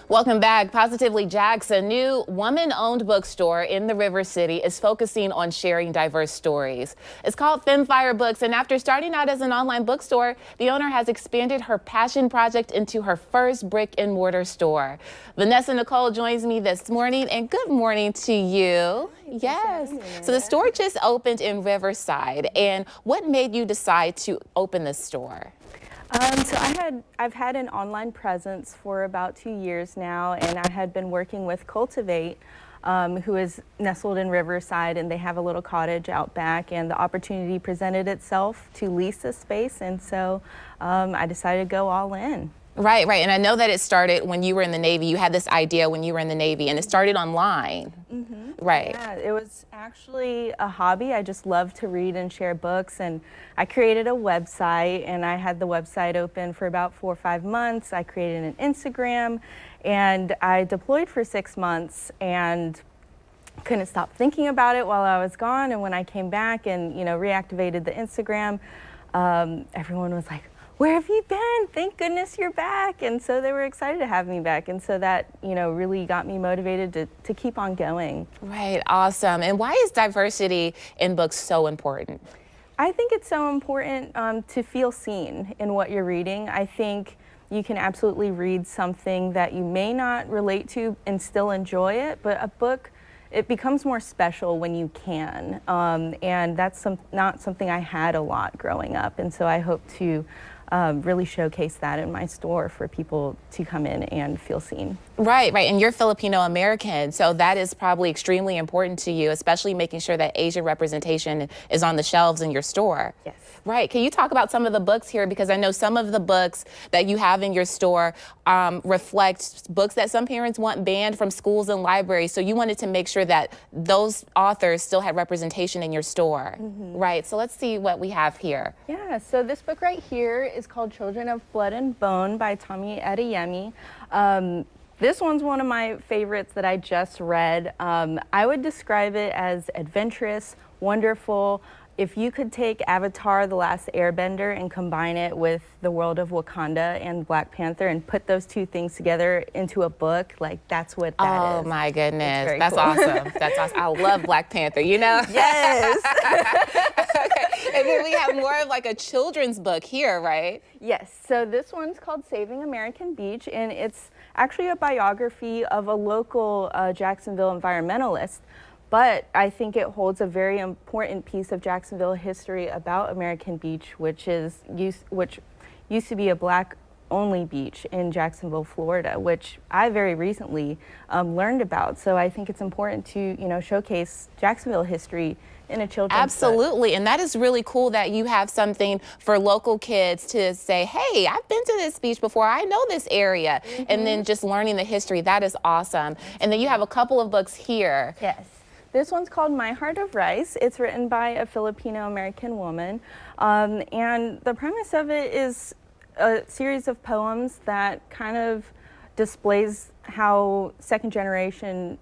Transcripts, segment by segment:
Welcome back. Positively Jack's, a new woman-owned bookstore in the River City, is focusing on sharing diverse stories. It's called Femme Books, and after starting out as an online bookstore, the owner has expanded her passion project into her first brick-and-mortar store. Vanessa Nicolle joins me this morning, and good morning to you. Yes. So the store just opened in Riverside, and what made you decide to open this store? So I've had an online presence for about 2 years now, and I had been working with Cultivate, who is nestled in Riverside, and they have a little cottage out back, and the opportunity presented itself to lease this space, and so I decided to go all in. Right. And I know that it started when you were in the Navy. You had this idea when you were in the Navy, and it started online. Right. Yeah, it was actually a hobby. I just love to read and share books, and I created a website, and I had the website open for about 4 or 5 months. I created an Instagram, and I deployed for 6 months and couldn't stop thinking about it while I was gone. And when I came back and reactivated the Instagram, everyone was like, "Where have you been? Thank goodness you're back." And so they were excited to have me back. And so that, really got me motivated to keep on going. Right. Awesome. And why is diversity in books so important? I think it's so important to feel seen in what you're reading. I think you can absolutely read something that you may not relate to and still enjoy it, but a book, it becomes more special when you can. And that's not something I had a lot growing up. And so I hope to really showcase that in my store for people to come in and feel seen. Right. And you're Filipino American, so that is probably extremely important to you, especially making sure that Asian representation is on the shelves in your store. Yes. Right. Can you talk about some of the books here? Because I know some of the books that you have in your store reflect books that some parents want banned from schools and libraries. So you wanted to make sure that those authors still had representation in your store. Right. So let's see what we have here. Yeah. So this book right here is called Children of Blood and Bone by Etta Yemi. This one's one of my favorites that I just read. I would describe it as adventurous, wonderful. If you could take Avatar: The Last Airbender and combine it with the world of Wakanda and Black Panther and put those two things together into a book, like that's what that is. Oh my goodness, that's cool. Awesome. That's awesome. I love Black Panther, Yes. Okay. And then we have more of like a children's book here, right? Yes, so this one's called Saving American Beach, and it's actually a biography of a local Jacksonville environmentalist. But I think it holds a very important piece of Jacksonville history about American Beach, which used to be a Black-only beach in Jacksonville, Florida, which I very recently learned about. So I think it's important to showcase Jacksonville history in a children's Absolutely. book. And that is really cool that you have something for local kids to say, hey, I've been to this beach before, I know this area. And then just learning the history, that is awesome. And then you have a couple of books here. Yes. This one's called My Heart of Rice. It's written by a Filipino-American woman. And the premise of it is a series of poems that kind of displays how second-generation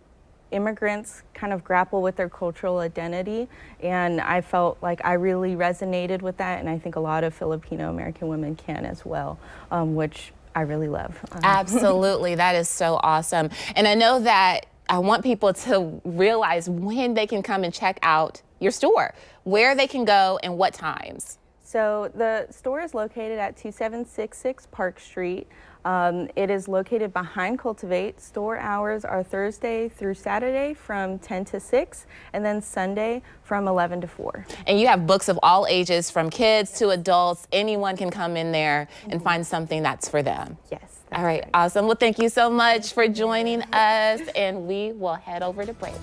immigrants kind of grapple with their cultural identity. And I felt like I really resonated with that, and I think a lot of Filipino-American women can as well, which I really love. Absolutely. That is so awesome. And I know that I want people to realize when they can come and check out your store, where they can go and what times. So the store is located at 2766 Park Street. It is located behind Cultivate. Store hours are Thursday through Saturday from 10 to 6, and then Sunday from 11 to 4. And you have books of all ages, from kids to adults. Anyone can come in there and find something that's for them. Yes. All right, awesome. Well, thank you so much for joining us, and we will head over to break.